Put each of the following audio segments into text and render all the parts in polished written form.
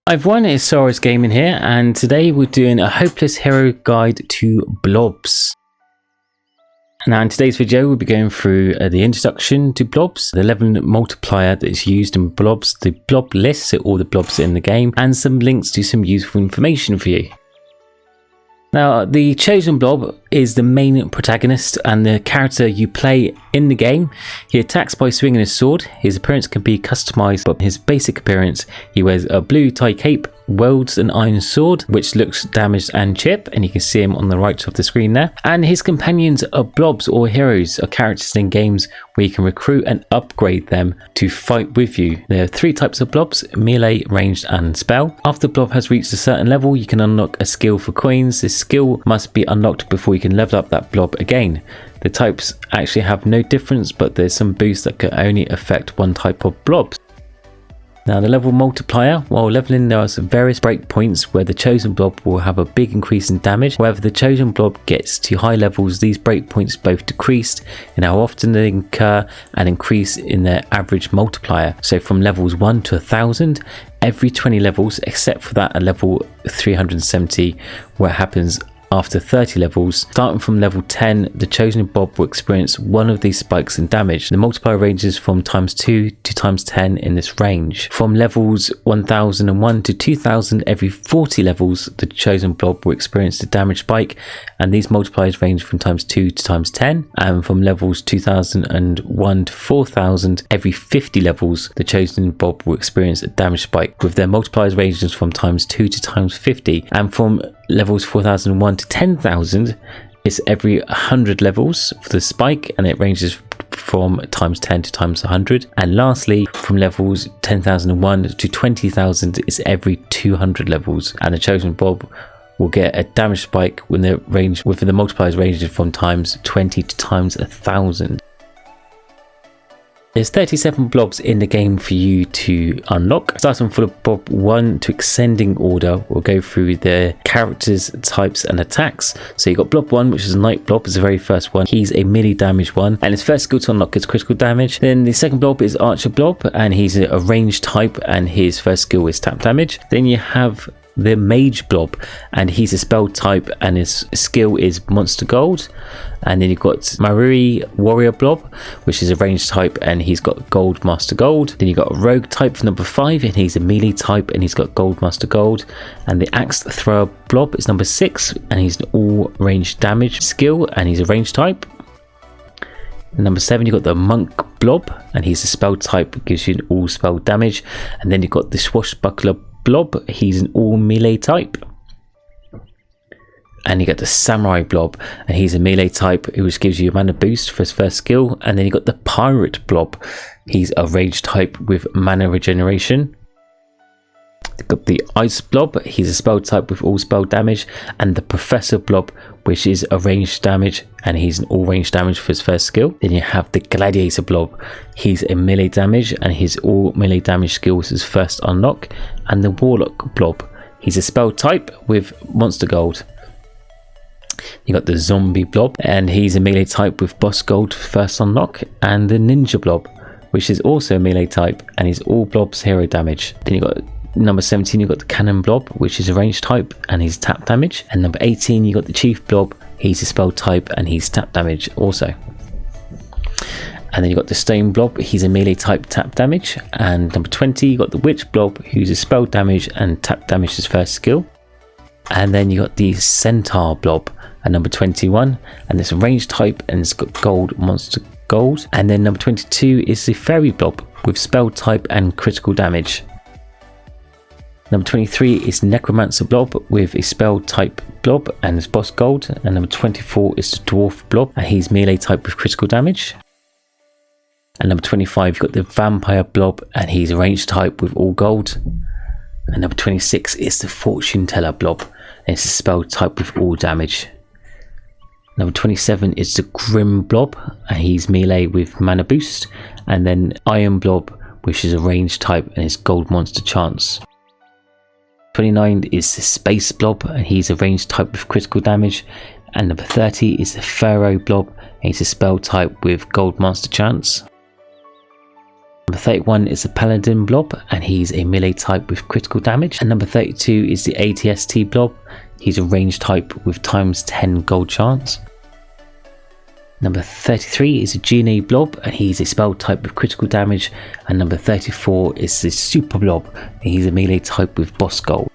Everyone, it's Soulrise Gaming here, and today we're doing a hopeless hero guide to blobs. Now in today's video we'll be going through the introduction to blobs, the level multiplier that is used in blobs, the blob list, so all the blobs in the game, and some links to some useful information for you. Now, the chosen blob is the main protagonist and the character you play in the game. He attacks by swinging his sword. His appearance can be customized, but his basic appearance, he wears a blue tie cape, wields an iron sword which looks damaged and chipped, and you can see him on the right of the screen there. And his companions are blobs or heroes, or characters in games where you can recruit and upgrade them to fight with you. There are three types of blobs: melee, ranged and spell. After the blob has reached a certain level, you can unlock a skill for coins. This skill must be unlocked before you can level up that blob again. The types actually have no difference, but there's some boosts that can only affect one type of blobs. Now the level multiplier, while leveling there are some various breakpoints where the chosen blob will have a big increase in damage. However, the chosen blob gets to high levels, these breakpoints both decreased in how often they incur and increase in their average multiplier. So from levels 1 to 1000, every 20 levels, except for that at level 370 where it happens after 30 levels. Starting from level 10, the chosen blob will experience one of these spikes in damage. The multiplier ranges from ×2 to ×10 in this range. From levels 1001 to 2000, every 40 levels, the chosen blob will experience the damage spike, and these multipliers range from ×2 to ×10. And from levels 2001 to 4000, every 50 levels, the chosen blob will experience a damage spike, with their multipliers ranging from ×2 to ×50. And from levels 4001 to 10,000, it's every 100 levels for the spike, and it ranges from ×10 to ×100. And lastly, from levels 10,001 to 20,000, it's every 200 levels, and the chosen blob will get a damage spike when the multipliers ranging from ×20 to ×1000. There's 37 blobs in the game for you to unlock. Starting from blob 1 to ascending order, we'll go through the characters, types and attacks. So you've got blob 1, which is a night blob, is the very first one. He's a melee damage one, and his first skill to unlock is critical damage. Then the second blob is archer blob, and he's a ranged type, and his first skill is tap damage. Then you have the mage blob, and he's a spell type, and his skill is monster gold. And then you've got Marui warrior blob, which is a ranged type, and he's got gold master gold. Then you've got a rogue type for number 5, and he's a melee type, and he's got gold master gold. And the axe thrower blob is number 6, and he's an all ranged damage skill, and he's a ranged type. And number 7, you've got the monk blob, and he's a spell type, gives you an all spell damage. And then you've got the swashbuckler blob, he's an all melee type. And you got the samurai blob, and he's a melee type, which gives you a mana boost for his first skill. And then you got the pirate blob, he's a ranged type with mana regeneration. You've got the ice blob, he's a spell type with all spell damage. And the professor blob, which is a ranged damage, and he's an all ranged damage for his first skill. Then you have the gladiator blob, he's a melee damage, and his all melee damage skill is his first unlock. And the warlock blob, he's a spell type with monster gold. You got the zombie blob, and he's a melee type with boss gold first unlock. And the ninja blob, which is also a melee type, and he's all blobs hero damage. Then you got number 17, you got the cannon blob, which is a ranged type, and he's tap damage. And number 18, you got the chief blob, he's a spell type, and he's tap damage also. And then you got the stone blob, he's a melee type, tap damage. And number 20, you got the witch blob, who's a spell damage and tap damage his first skill. And then you got the centaur blob at number 21, and it's a ranged type, and it's got gold monster gold. And then number 22 is the fairy blob with spell type and critical damage. Number 23 is necromancer blob with a spell type blob and his boss gold. And number 24 is the dwarf blob, and he's melee type with critical damage. And number 25, you've got the vampire blob, and he's a ranged type with all gold. And number 26 is the fortune teller blob, and it's a spell type with all damage. Number 27 is the grim blob, and he's melee with mana boost. And then iron blob, which is a ranged type, and it's gold monster chance. 29 is the space blob, and he's a ranged type with critical damage. And number 30 is the pharaoh blob, and he's a spell type with gold monster chance. Number 31 is the Paladin Blob, and he's a melee type with critical damage. And number 32 is the ATST Blob. He's a range type with ×10 gold chance. Number 33 is a GNA Blob, and he's a spell type with critical damage. And number 34 is the Super Blob, and he's a melee type with boss gold.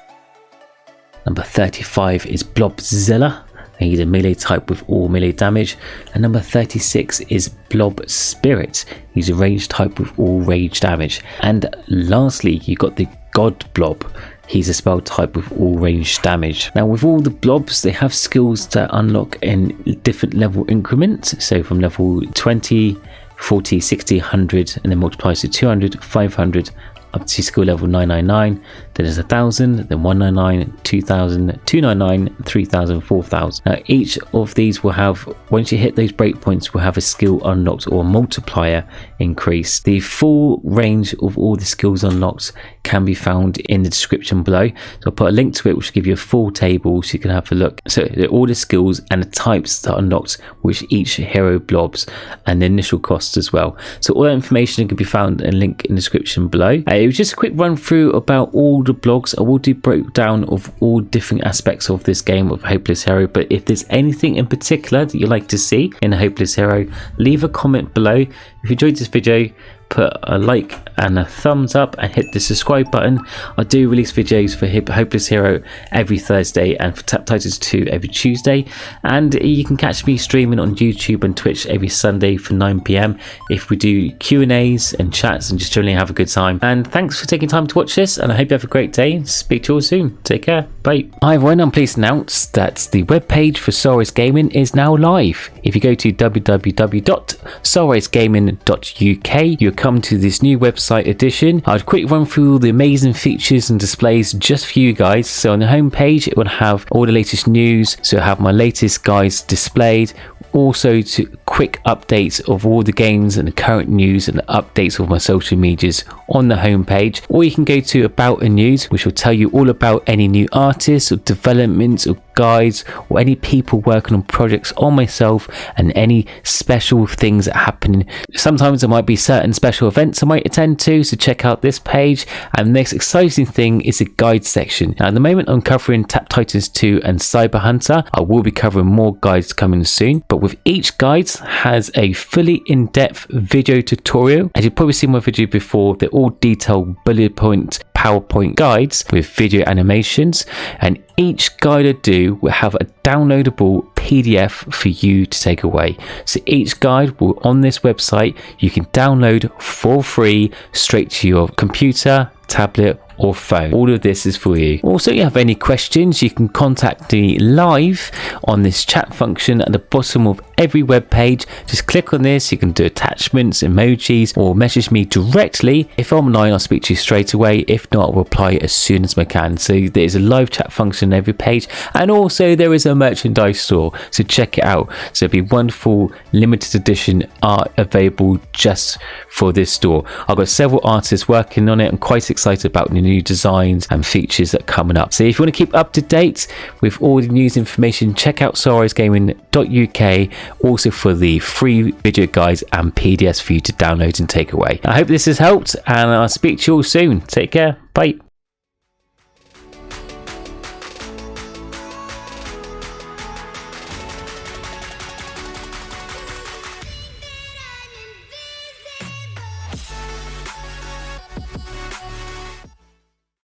Number 35 is Blobzilla, and he's a melee type with all melee damage. And number 36 is Blob Spirit, he's a range type with all rage damage. And lastly, you got the God Blob, he's a spell type with all range damage. Now with all the blobs, they have skills that unlock in different level increments, so from level 20, 40, 60, 100, and then multiplies to 200, 500, up to skill level 999, then there's 1000, then 199, 2000, 299, 3000, 4000. Now each of these will have, once you hit those breakpoints, will have a skill unlocked or a multiplier increase. The full range of all the skills unlocked can be found in the description below, so I'll put a link to it which will give you a full table so you can have a look. So all the skills and the types that are unlocked with each hero blobs, and the initial costs as well. So all that information can be found in a link in the description below. It was just a quick run through about all the blogs. I will do breakdown of all different aspects of this game of Hopeless Hero, but if there's anything in particular that you'd like to see in Hopeless Hero, leave a comment below. If you enjoyed this video, put a like and a thumbs up and hit the subscribe button. I do release videos for Hopeless Hero every Thursday and for Tap Titans 2 every Tuesday, and you can catch me streaming on YouTube and Twitch every Sunday for 9 PM if we do Q&As and chats and just generally have a good time. And thanks for taking time to watch this, and I hope you have a great day. Speak to you all soon. Take care. Bye. Hi everyone, I'm pleased to announce that the webpage for Soulrise Gaming is now live. If you go to www.soulrisegaming.uk, you'll come to this new website edition. I'd quickly run through all the amazing features and displays just for you guys. So on the home page, it will have all the latest news, so I'll have my latest guides displayed, also to quick updates of all the games and the current news and the updates of my social medias on the home page. Or you can go to About and News, which will tell you all about any new artists or developments or guides or any people working on projects on myself and any special things that happen. Sometimes there might be certain special events I might attend to, so check out this page. And the next exciting thing is the guide section. Now at the moment I'm covering Tap Titans 2 and Cyber Hunter. I will be covering more guides coming soon, but with each guide has a fully in-depth video tutorial. As you've probably seen my video before, they're all detailed bullet point PowerPoint guides with video animations, and each guide I do will have a downloadable PDF for you to take away. So each guide will, on this website, you can download for free straight to your computer, tablet or phone. All of this is for you. Also, if you have any questions, you can contact me live on this chat function at the bottom of every web page. Just click on this, you can do attachments, emojis, or message me directly. If I'm online, I'll speak to you straight away. If not, I'll reply as soon as I can. So there's a live chat function on every page, and also there is a merchandise store, so check it out. So there'll be wonderful limited edition art available just for this store. I've got several artists working on it. I'm quite excited about the new designs and features that are coming up. So if you want to keep up to date with all the news information, check out soulrisegaming.uk, also for the free video guides and PDFs for you to download and take away. I hope this has helped, and I'll speak to you all soon. Take care. Bye.